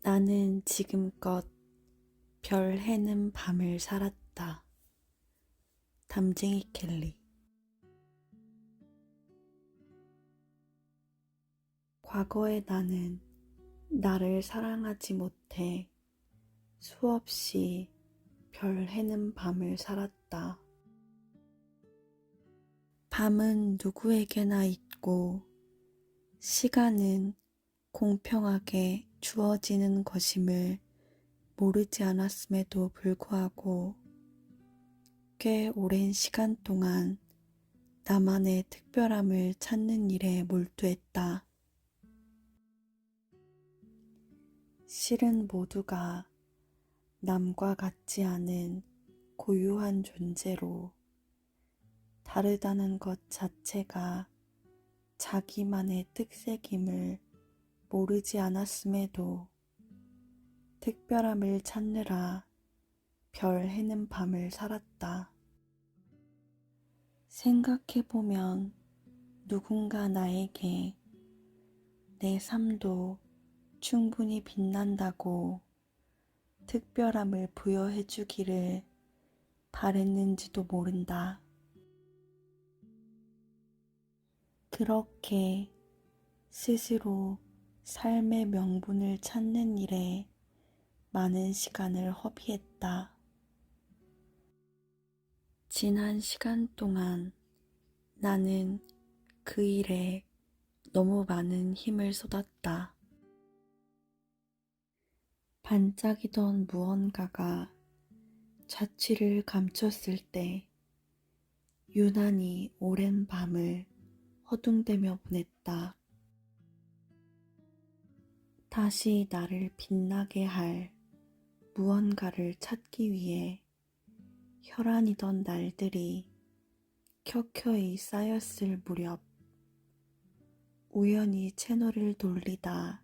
나는 지금껏 별 해는 밤을 살았다. 담쟁이 켈리. 과거의 나는 나를 사랑하지 못해 수없이 별 해는 밤을 살았다. 밤은 누구에게나 있고 시간은 공평하게 주어지는 것임을 모르지 않았음에도 불구하고 꽤 오랜 시간 동안 나만의 특별함을 찾는 일에 몰두했다. 실은 모두가 남과 같지 않은 고유한 존재로 다르다는 것 자체가 자기만의 특색임을 모르지 않았음에도 특별함을 찾느라 별 해는 밤을 살았다. 생각해보면 누군가 나에게 내 삶도 충분히 빛난다고 특별함을 부여해주기를 바랬는지도 모른다. 그렇게 스스로 삶의 명분을 찾는 일에 많은 시간을 허비했다. 지난 시간 동안 나는 그 일에 너무 많은 힘을 쏟았다. 반짝이던 무언가가 자취를 감췄을 때 유난히 오랜 밤을 허둥대며 보냈다. 다시 나를 빛나게 할 무언가를 찾기 위해 혈안이던 날들이 켜켜이 쌓였을 무렵 우연히 채널을 돌리다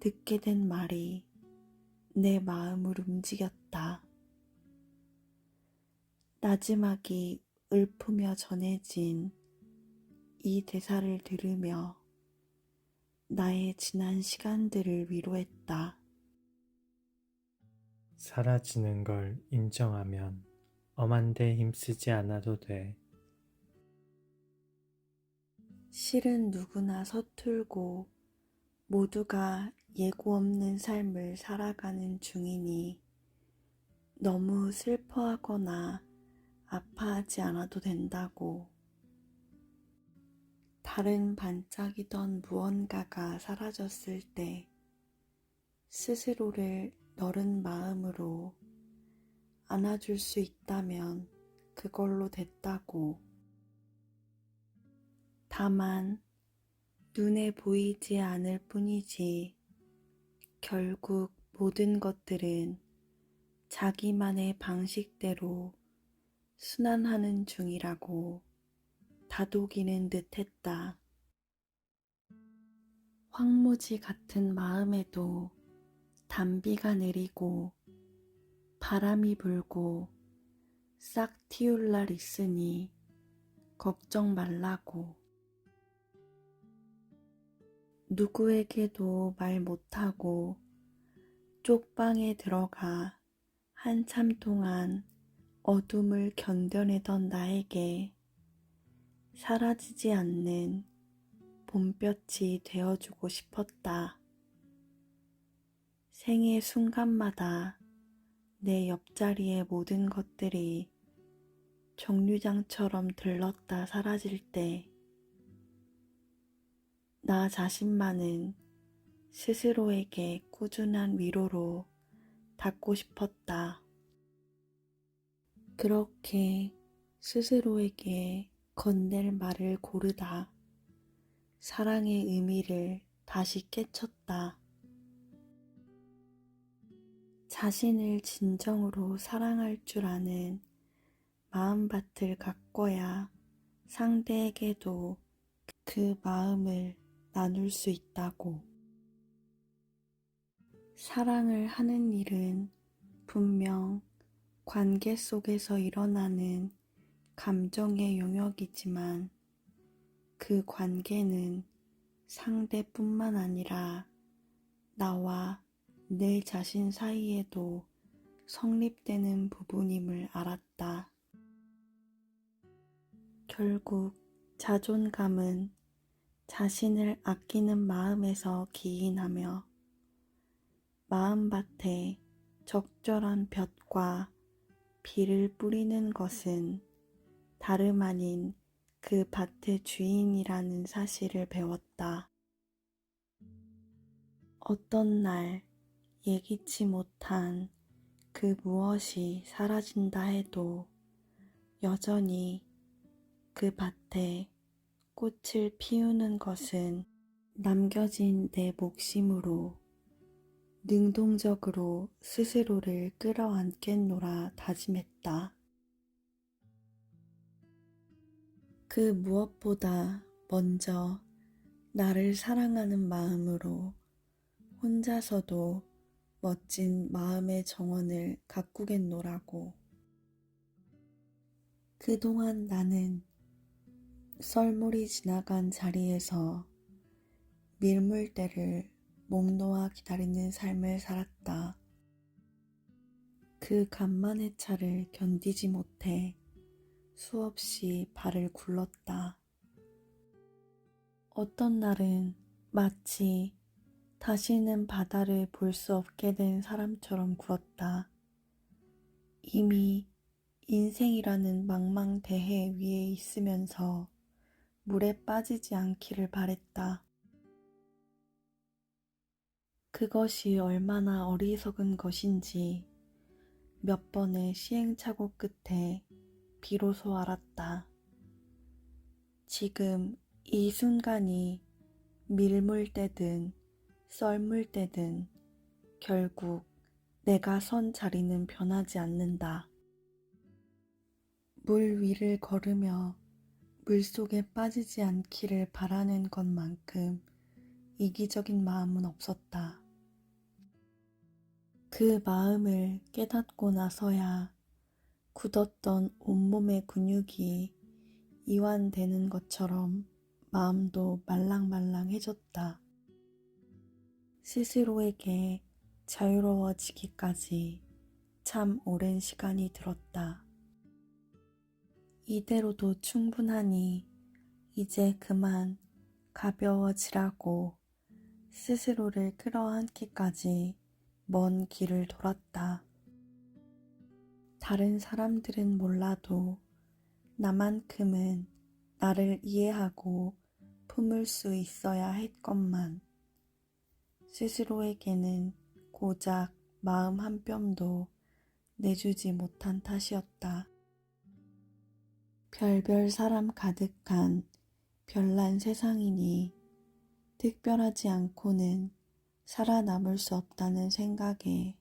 듣게 된 말이 내 마음을 움직였다. 나지막이 읊으며 전해진 이 대사를 들으며 나의 지난 시간들을 위로했다. 사라지는 걸 인정하면 엄한데 힘쓰지 않아도 돼. 실은 누구나 서툴고 모두가 예고 없는 삶을 살아가는 중이니 너무 슬퍼하거나 아파하지 않아도 된다고. 다른 반짝이던 무언가가 사라졌을 때 스스로를 너른 마음으로 안아줄 수 있다면 그걸로 됐다고. 다만 눈에 보이지 않을 뿐이지 결국 모든 것들은 자기만의 방식대로 순환하는 중이라고 다독이는 듯 했다. 황무지 같은 마음에도 단비가 내리고 바람이 불고 싹 틔울 날 있으니 걱정 말라고. 누구에게도 말 못하고 쪽방에 들어가 한참 동안 어둠을 견뎌내던 나에게 사라지지 않는 봄볕이 되어주고 싶었다. 생의 순간마다 내 옆자리의 모든 것들이 정류장처럼 들렀다 사라질 때 나 자신만은 스스로에게 꾸준한 위로로 닿고 싶었다. 그렇게 스스로에게 건넬 말을 고르다 사랑의 의미를 다시 깨쳤다. 자신을 진정으로 사랑할 줄 아는 마음밭을 가꿔야 상대에게도 그 마음을 나눌 수 있다고. 사랑을 하는 일은 분명 관계 속에서 일어나는 감정의 영역이지만 그 관계는 상대뿐만 아니라 나와 내 자신 사이에도 성립되는 부분임을 알았다. 결국 자존감은 자신을 아끼는 마음에서 기인하며 마음밭에 적절한 볕과 비를 뿌리는 것은 다름 아닌 그 밭의 주인이라는 사실을 배웠다. 어떤 날 예기치 못한 그 무엇이 사라진다 해도 여전히 그 밭에 꽃을 피우는 것은 남겨진 내 몫이므로 능동적으로 스스로를 끌어안겠노라 다짐했다. 그 무엇보다 먼저 나를 사랑하는 마음으로 혼자서도 멋진 마음의 정원을 가꾸겠노라고. 그동안 나는 썰물이 지나간 자리에서 밀물대를 목 놓아 기다리는 삶을 살았다. 그 간만의 차를 견디지 못해 수없이 발을 굴렀다. 어떤 날은 마치 다시는 바다를 볼 수 없게 된 사람처럼 굴었다. 이미 인생이라는 망망대해 위에 있으면서 물에 빠지지 않기를 바랬다. 그것이 얼마나 어리석은 것인지 몇 번의 시행착오 끝에 비로소 알았다. 지금 이 순간이 밀물대든 썰물대든 결국 내가 선 자리는 변하지 않는다. 물 위를 걸으며 물속에 빠지지 않기를 바라는 것만큼 이기적인 마음은 없었다. 그 마음을 깨닫고 나서야 굳었던 온몸의 근육이 이완되는 것처럼 마음도 말랑말랑해졌다. 스스로에게 자유로워지기까지 참 오랜 시간이 들었다. 이대로도 충분하니 이제 그만 가벼워지라고 스스로를 끌어안기까지 먼 길을 돌았다. 다른 사람들은 몰라도 나만큼은 나를 이해하고 품을 수 있어야 했건만 스스로에게는 고작 마음 한 뼘도 내주지 못한 탓이었다. 별별 사람 가득한 별난 세상이니 특별하지 않고는 살아남을 수 없다는 생각에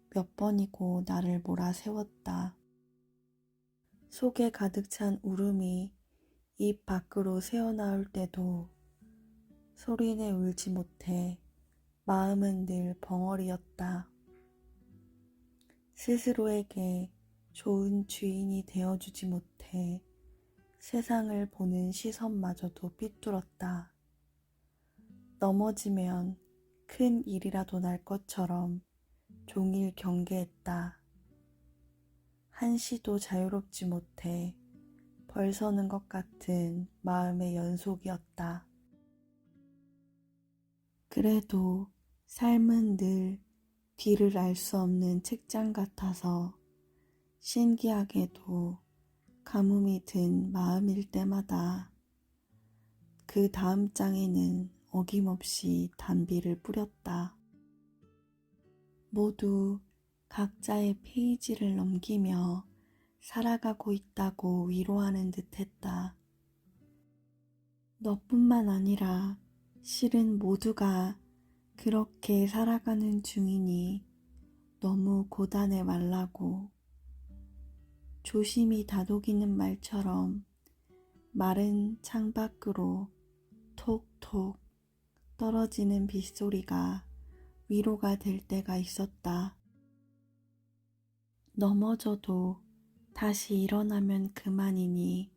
몇 번이고 나를 몰아세웠다. 속에 가득 찬 울음이 입 밖으로 새어나올 때도 소리내 울지 못해 마음은 늘 벙어리였다. 스스로에게 좋은 주인이 되어주지 못해 세상을 보는 시선마저도 삐뚤었다. 넘어지면 큰 일이라도 날 것처럼 종일 경계했다. 한시도 자유롭지 못해 벌서는 것 같은 마음의 연속이었다. 그래도 삶은 늘 뒤를 알 수 없는 책장 같아서 신기하게도 가뭄이 든 마음일 때마다 그 다음 장에는 어김없이 단비를 뿌렸다. 모두 각자의 페이지를 넘기며 살아가고 있다고 위로하는 듯 했다. 너뿐만 아니라 실은 모두가 그렇게 살아가는 중이니 너무 고단해 말라고. 조심히 다독이는 말처럼 마른 창밖으로 톡톡 떨어지는 빗소리가 위로가 될 때가 있었다. 넘어져도 다시 일어나면 그만이니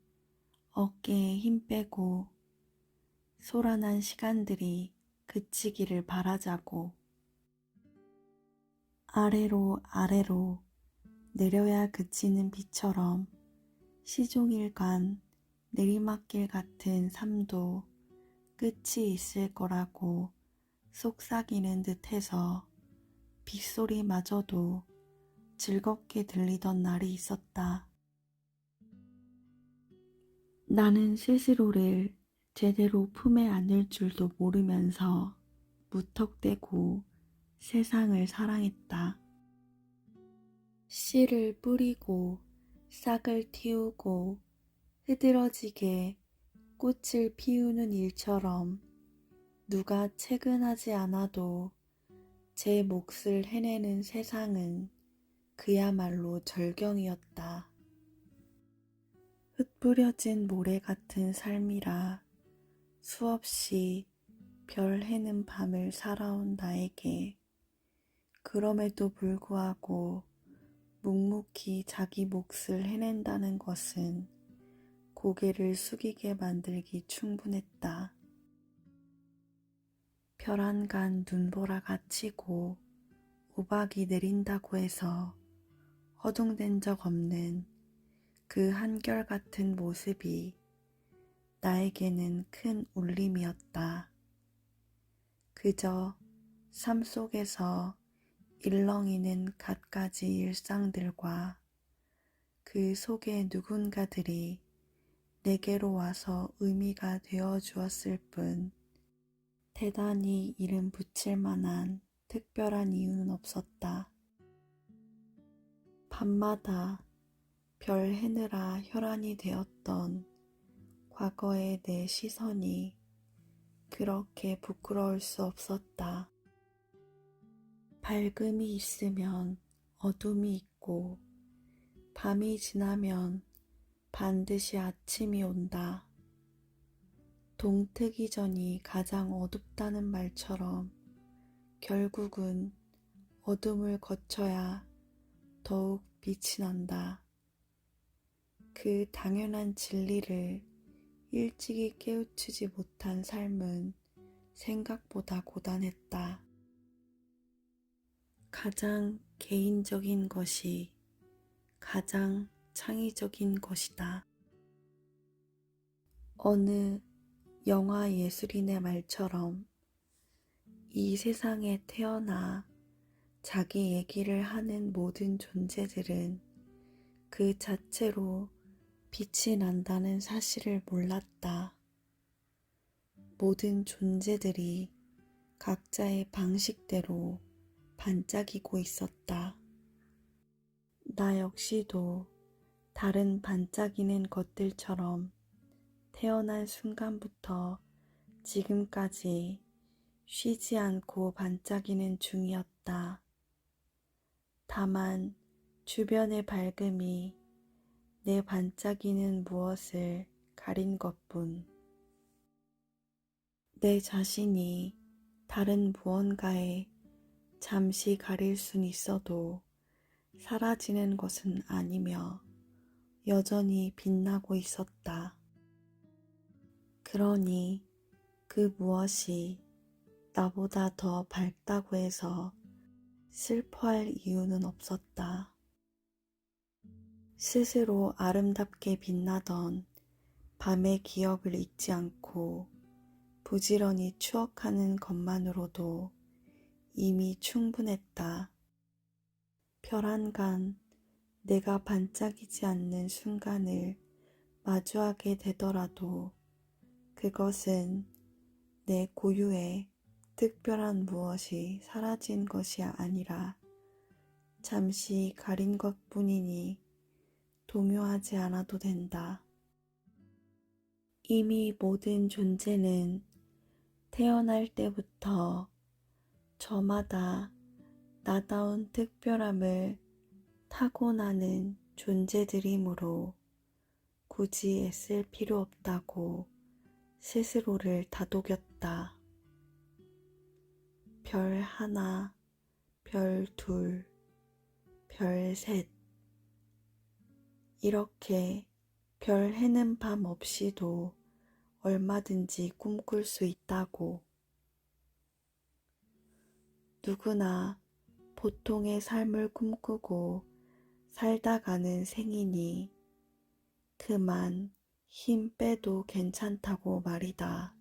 어깨에 힘 빼고 소란한 시간들이 그치기를 바라자고. 아래로 아래로 내려야 그치는 비처럼 시종일관 내리막길 같은 삶도 끝이 있을 거라고 속삭이는 듯해서 빗소리마저도 즐겁게 들리던 날이 있었다. 나는 스스로를 제대로 품에 안을 줄도 모르면서 무턱대고 세상을 사랑했다. 씨를 뿌리고 싹을 틔우고 흐드러지게 꽃을 피우는 일처럼 누가 채근하지 않아도 제 몫을 해내는 세상은 그야말로 절경이었다. 흩뿌려진 모래 같은 삶이라 수없이 별 해는 밤을 살아온 나에게 그럼에도 불구하고 묵묵히 자기 몫을 해낸다는 것은 고개를 숙이게 만들기 충분했다. 별 한간 눈보라가 치고 우박이 내린다고 해서 허둥댄 적 없는 그 한결같은 모습이 나에게는 큰 울림이었다. 그저 삶 속에서 일렁이는 갖가지 일상들과 그 속의 누군가들이 내게로 와서 의미가 되어 주었을 뿐 대단히 이름 붙일 만한 특별한 이유는 없었다. 밤마다 별 해느라 혈안이 되었던 과거의 내 시선이 그렇게 부끄러울 수 없었다. 밝음이 있으면 어둠이 있고 밤이 지나면 반드시 아침이 온다. 동트기 전이 가장 어둡다는 말처럼 결국은 어둠을 거쳐야 더욱 빛이 난다. 그 당연한 진리를 일찍이 깨우치지 못한 삶은 생각보다 고단했다. 가장 개인적인 것이 가장 창의적인 것이다. 어느 영화 예술인의 말처럼 이 세상에 태어나 자기 얘기를 하는 모든 존재들은 그 자체로 빛이 난다는 사실을 몰랐다. 모든 존재들이 각자의 방식대로 반짝이고 있었다. 나 역시도 다른 반짝이는 것들처럼 태어난 순간부터 지금까지 쉬지 않고 반짝이는 중이었다. 다만 주변의 밝음이 내 반짝이는 무엇을 가린 것뿐. 내 자신이 다른 무언가에 잠시 가릴 순 있어도 사라지는 것은 아니며 여전히 빛나고 있었다. 그러니 그 무엇이 나보다 더 밝다고 해서 슬퍼할 이유는 없었다. 스스로 아름답게 빛나던 밤의 기억을 잊지 않고 부지런히 추억하는 것만으로도 이미 충분했다. 별 한간 내가 반짝이지 않는 순간을 마주하게 되더라도 그것은 내 고유의 특별한 무엇이 사라진 것이 아니라 잠시 가린 것뿐이니 동요하지 않아도 된다. 이미 모든 존재는 태어날 때부터 저마다 나다운 특별함을 타고나는 존재들이므로 굳이 애쓸 필요 없다고 스스로를 다독였다. 별 하나, 별 둘, 별 셋. 이렇게 별 해는 밤 없이도 얼마든지 꿈꿀 수 있다고. 누구나 보통의 삶을 꿈꾸고 살다가는 생이니 그만 힘 빼도 괜찮다고 말이다.